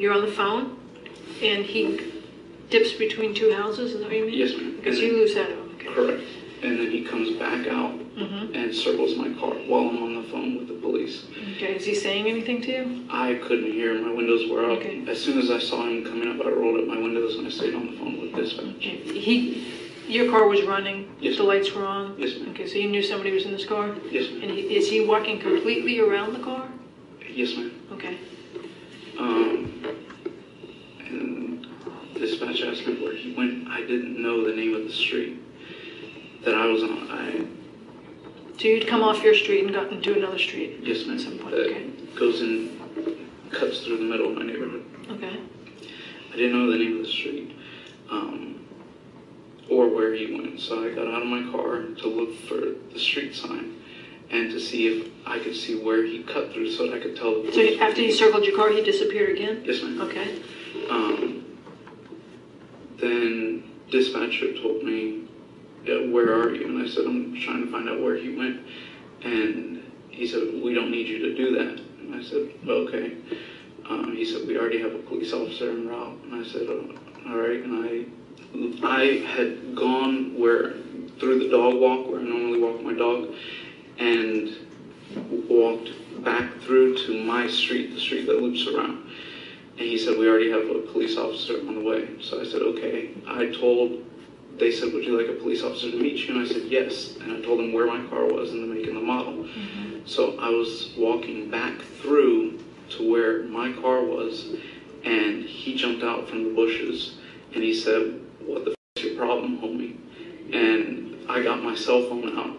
you're on the phone, and he dips between two houses, is that what you mean? Yes, ma'am. Because you lose that out. Okay. Correct. And then he comes back out and circles my car while I'm on the phone with the police. Okay, is he saying anything to you? I couldn't hear. My windows were up. Okay. As soon as I saw him coming up, I rolled up my windows and I stayed on the phone with dispatch. Okay. Your car was running? Yes, the lights were on? Yes, ma'am. Okay, so you knew somebody was in this car? Yes, ma'am. And is he walking completely around the car? Yes, ma'am. Okay. And dispatch asked me where he went. I didn't know the name of the street that I was on. So you'd come off your street and got into another street? Yes, ma'am. At some point, that okay. Goes in, cuts through the middle of my neighborhood. Okay. I didn't know the name of the street or where he went, so I got out of my car to look for the street sign and to see if I could see where he cut through so that I could tell. So after he circled your car, he disappeared again? Yes, ma'am. Okay. Then dispatcher told me, where are you? And I said, I'm trying to find out where he went. And he said, we don't need you to do that. And I said, well, okay. He said, we already have a police officer en route. And I said, oh, all right. And I had gone through the dog walk where I normally walk my dog, and walked back through to my street, the street that loops around. And he said, we already have a police officer on the way. So I said, okay. They said, would you like a police officer to meet you? And I said, yes. And I told them where my car was and the make and the model. So I was walking back through to where my car was, and he jumped out from the bushes, and he said, what the f*** is your problem, homie? And I got my cell phone out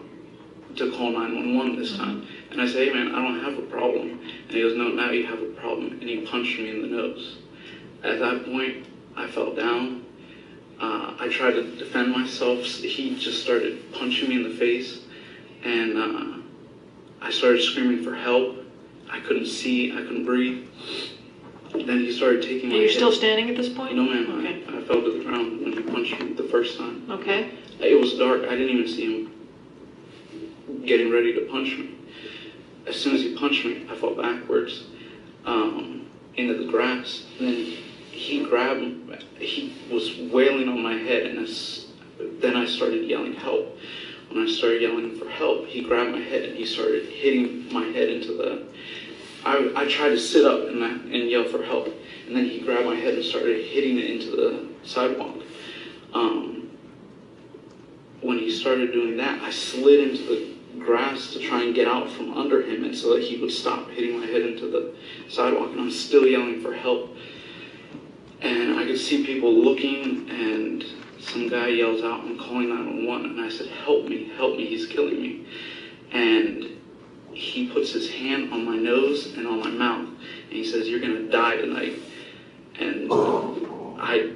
to call 911 this time. And I said, hey man, I don't have a problem. And he goes, no, now you have a problem. And he punched me in the nose. At that point, I fell down. I tried to defend myself. He just started punching me in the face. And I started screaming for help. I couldn't see, I couldn't breathe. Then he started taking my Are you head. Still standing at this point? No, ma'am. Okay. I fell to the ground when he punched me the first time. Okay. It was dark. I didn't even see him getting ready to punch me. As soon as he punched me, I fell backwards into the grass. Then he grabbed me. He was wailing on my head, and then I started yelling help. When I started yelling for help, he grabbed my head and he started hitting my head into the... I tried to sit up and yell for help, and then he grabbed my head and started hitting it into the sidewalk. When he started doing that, I slid into the grass to try and get out from under him, and so that he would stop hitting my head into the sidewalk, and I'm still yelling for help. And I could see people looking, and some guy yells out, I'm calling 911, and I said, help me, he's killing me. And he puts his hand on my nose and on my mouth, and he says, you're gonna die tonight. And I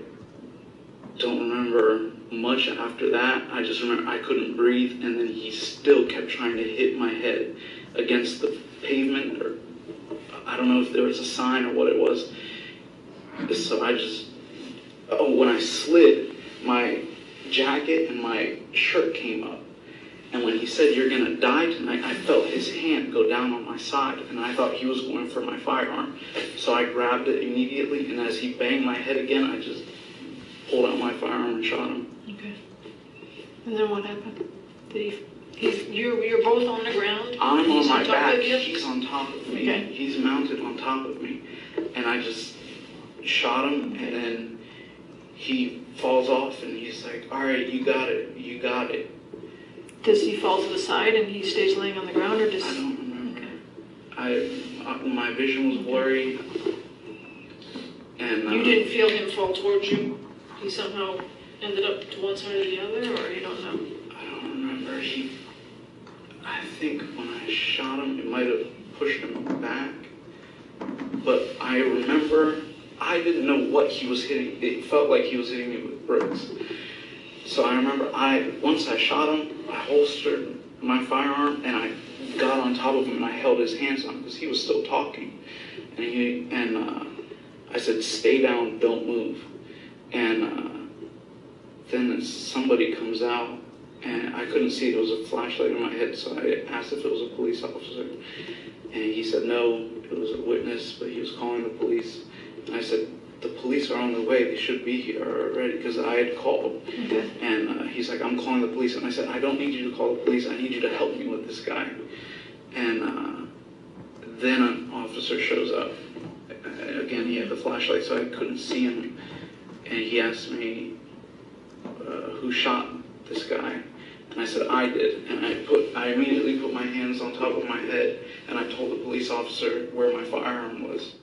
don't remember much after that. I just remember I couldn't breathe, and then he still kept trying to hit my head against the pavement, or I don't know if there was a sign or what it was. So when I slid, my jacket and my shirt came up. And when he said, you're gonna die tonight, I felt his hand go down on my side, and I thought he was going for my firearm. So I grabbed it immediately, and as he banged my head again, I just pulled out my firearm and shot him. Okay. And then what happened? You're both on the ground? I'm on my back. He's He's on top of me. Okay. He's mounted on top of me. And I just shot him, and then he falls off, and he's like, all right, you got it. Does he fall to the side and he stays laying on the ground, or does... I don't remember. Okay. My vision was blurry. And you didn't feel him fall towards you? He somehow ended up to one side or the other, or you don't know? I don't remember. I think when I shot him, it might have pushed him back. But I remember, I didn't know what he was hitting. It felt like he was hitting me with bricks. So I remember once I shot him, I holstered my firearm and I got on top of him and I held his hands on him because he was still talking. And I said, stay down, don't move. And then somebody comes out, and I couldn't see, there was a flashlight in my head, so I asked if it was a police officer. And he said no, it was a witness, but he was calling the police. And I said, the police are on the way. They should be here already, because I had called. And he's like, I'm calling the police. And I said, I don't need you to call the police. I need you to help me with this guy. And then an officer shows up. Again, he had the flashlight, so I couldn't see him. And he asked me, who shot this guy? And I said, I did. And I immediately put my hands on top of my head, and I told the police officer where my firearm was.